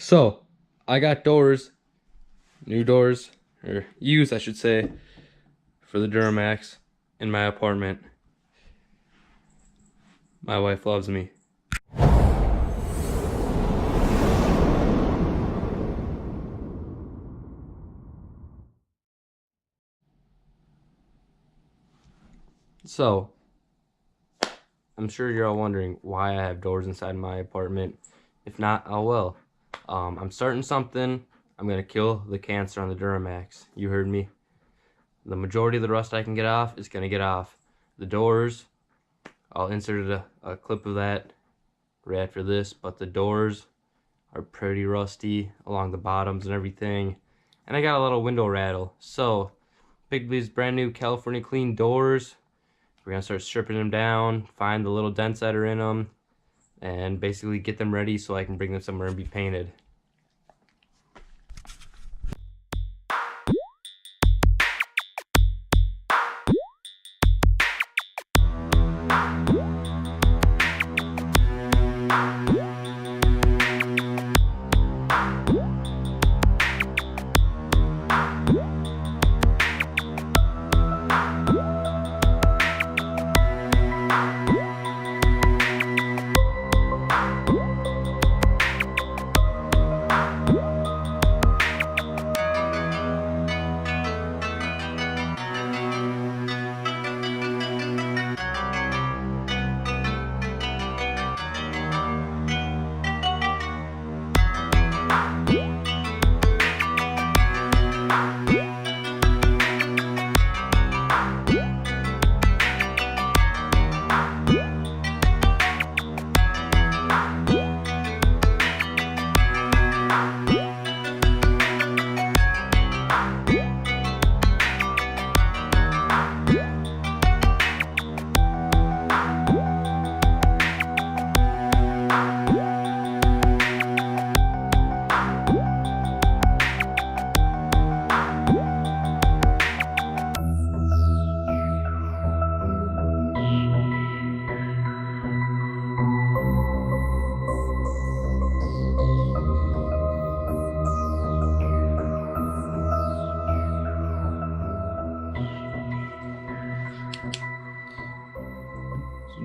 So, I got doors, new doors, or used I should say, for the Duramax in my apartment. My wife loves me. So, I'm sure you're all wondering why I have doors inside my apartment. If not, oh well. I'm starting something. I'm gonna kill the cancer on the Duramax. You heard me. The majority of the rust I can get off is gonna get off. The doors, I'll insert a clip of that right after this, but the doors are pretty rusty along the bottoms and everything. And I got a little window rattle. So, pick these brand new California clean doors. We're gonna start stripping them down, find the little dents that are in them, and basically get them ready so I can bring them somewhere and be painted.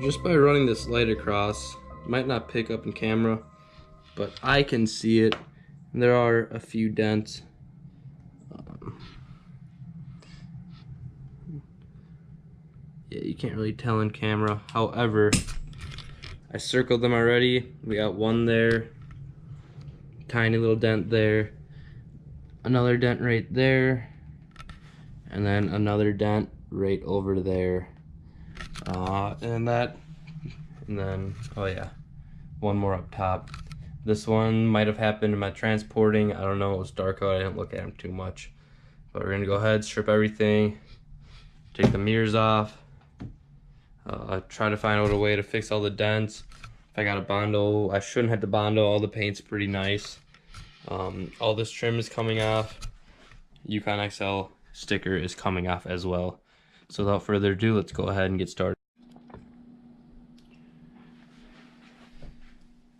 Just by running this light across, it might not pick up in camera, but I can see it. There are a few dents. Yeah, you can't really tell in camera. However, I circled them already. We got one there, tiny little dent there, another dent right there, and then another dent right over there. And then, oh yeah, one more up top. This one might have happened in my transporting. I don't know, it was dark out, I didn't look at them too much. But we're gonna go ahead, strip everything, take the mirrors off, try to find out a way to fix all the dents. If I got a Bondo, I shouldn't have to Bondo, all the paint's pretty nice. All this trim is coming off. Yukon XL sticker is coming off as well. So without further ado, let's go ahead and get started.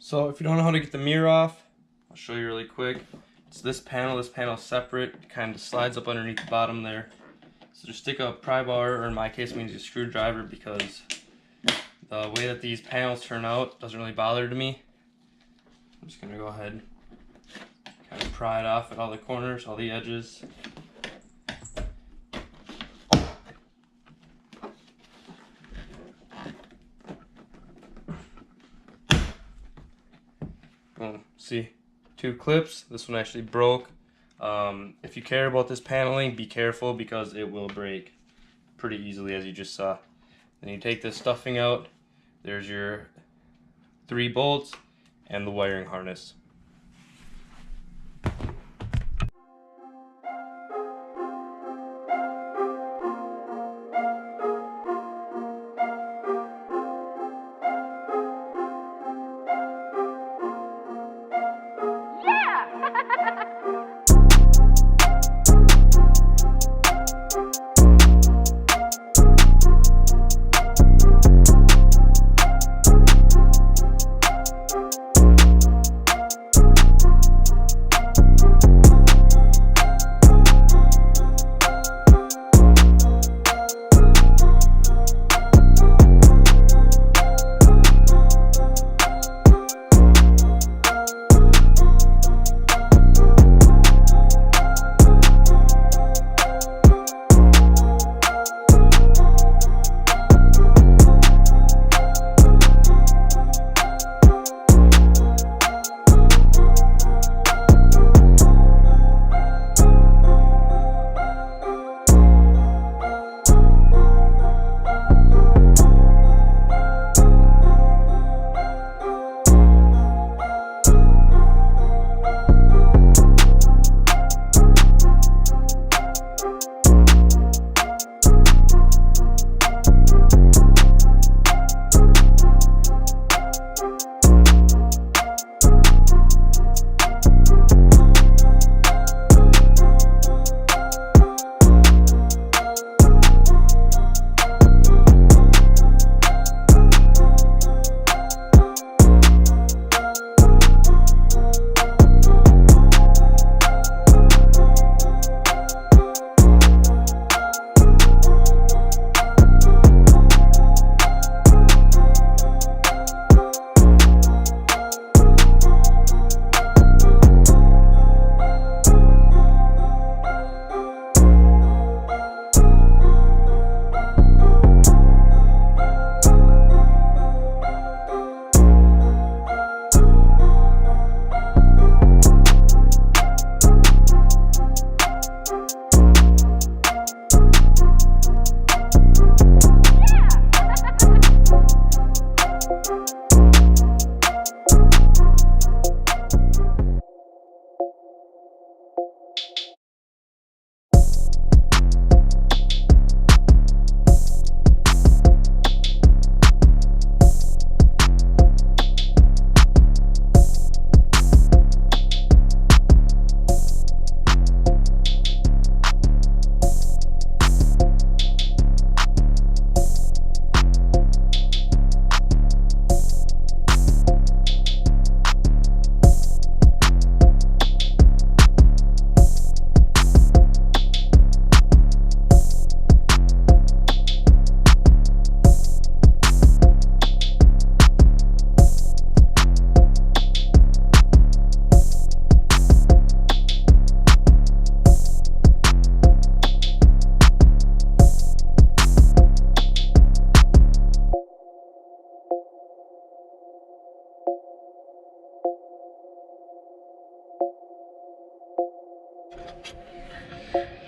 So if you don't know how to get the mirror off, I'll show you really quick. It's this panel is separate. It kind of slides up underneath the bottom there. So just stick a pry bar, or in my case means a screwdriver, because the way that these panels turn out doesn't really bother to me. I'm just gonna go ahead and kind of pry it off at all the corners, all the edges. See, two clips. This one actually broke. If you care about this paneling, be careful because it will break pretty easily, as you just saw. Then you take this stuffing out. There's your 3 bolts and the wiring harness.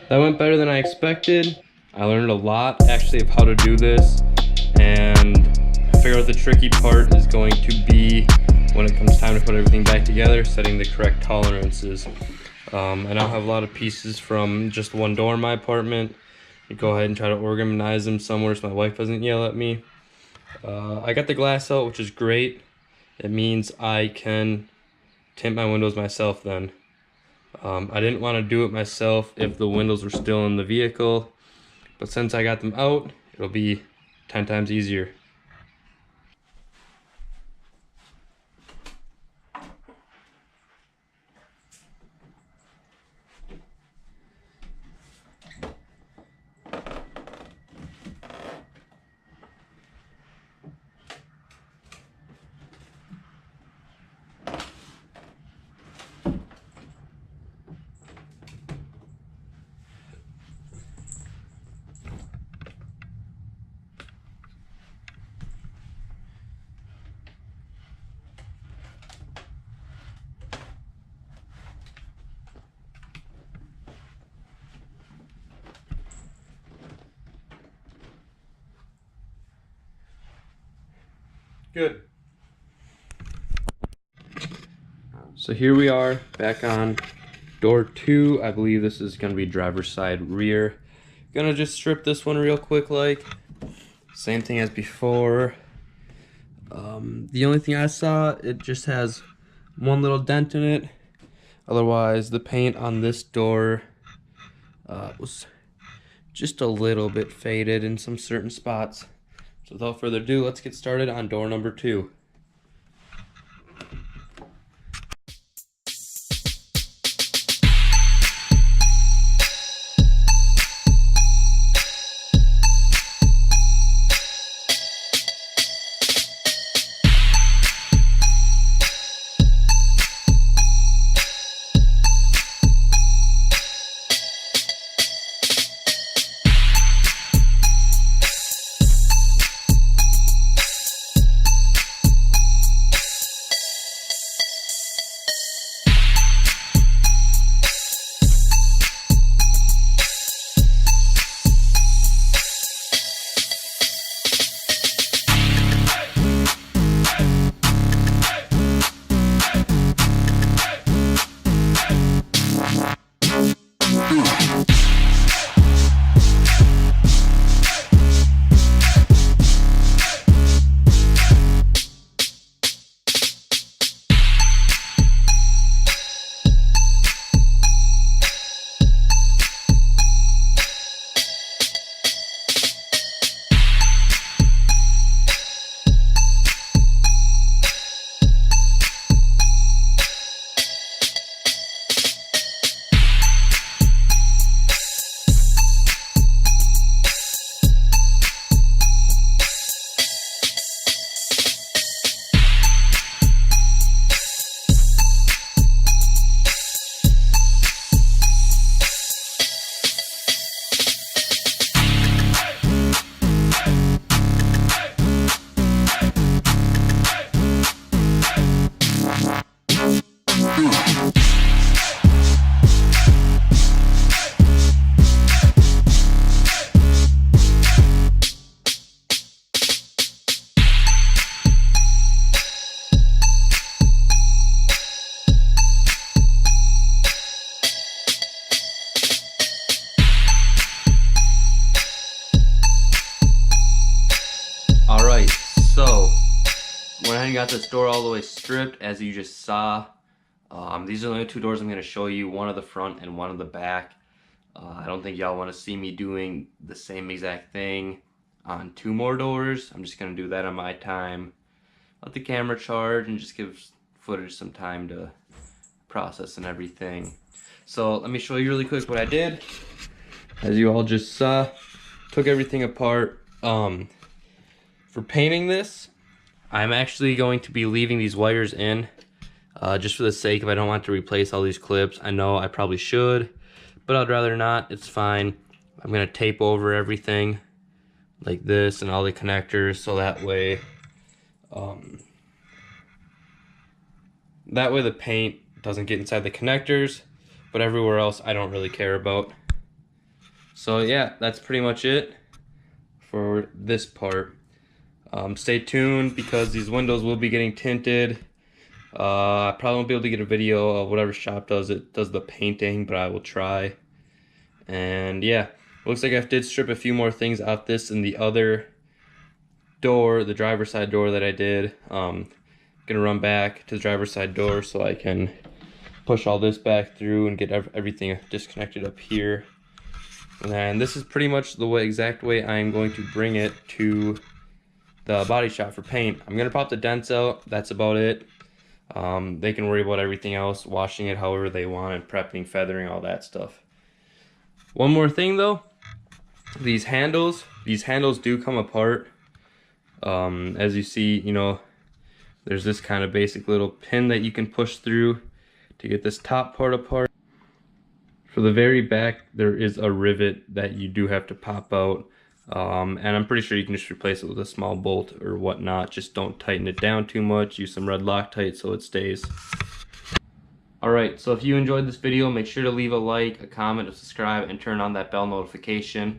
That went better than I expected. I learned a lot actually of how to do this, and I figured out the tricky part is going to be when it comes time to put everything back together, setting the correct tolerances. I now have a lot of pieces from just one door in my apartment. I go ahead and try to organize them somewhere so my wife doesn't yell at me. I got the glass out, which is great. It means I can tint my windows myself then. I didn't want to do it myself if the windows were still in the vehicle, but since I got them out, it'll be 10 times easier. Good. So here we are back on door 2. I believe this is going to be driver's side rear. Gonna just strip this one real quick, like same thing as before. The only thing I saw, it just has one little dent in it. Otherwise, the paint on this door was just a little bit faded in some certain spots. So without further ado, let's get started on door number 2. Alright, so went ahead and got this door all the way stripped, as you just saw. These are the only 2 doors I'm going to show you, one at the front and one at the back. I don't think y'all want to see me doing the same exact thing on 2 more doors. I'm just going to do that on my time. Let the camera charge and just give footage some time to process and everything. So let me show you really quick what I did. As you all just saw, took everything apart. For painting this, I'm actually going to be leaving these wires in just for the sake of I don't want to replace all these clips. I know I probably should, but I'd rather not. It's fine. I'm going to tape over everything like this and all the connectors, so that way the paint doesn't get inside the connectors. but everywhere else I don't really care about. So yeah, that's pretty much it for this part. Stay tuned because these windows will be getting tinted. I probably won't be able to get a video of whatever shop does the painting, but I will try. And yeah, looks like I did strip a few more things out this and the other door, the driver's side door that I did. Gonna run back to the driver's side door so I can push all this back through and get everything disconnected up here. And this is pretty much the exact way I'm going to bring it to the body shop for paint. I'm gonna pop the dents out, that's about it. They can worry about everything else, washing it however they want and prepping, feathering, all that stuff. One more thing though, these handles do come apart. As you see, you know, there's this kind of basic little pin that you can push through to get this top part apart. For the very back, there is a rivet that you do have to pop out. And I'm pretty sure you can just replace it with a small bolt or whatnot. Just don't tighten it down too much. Use some red Loctite so it stays. Alright, so if you enjoyed this video, make sure to leave a like, a comment, a subscribe, and turn on that bell notification.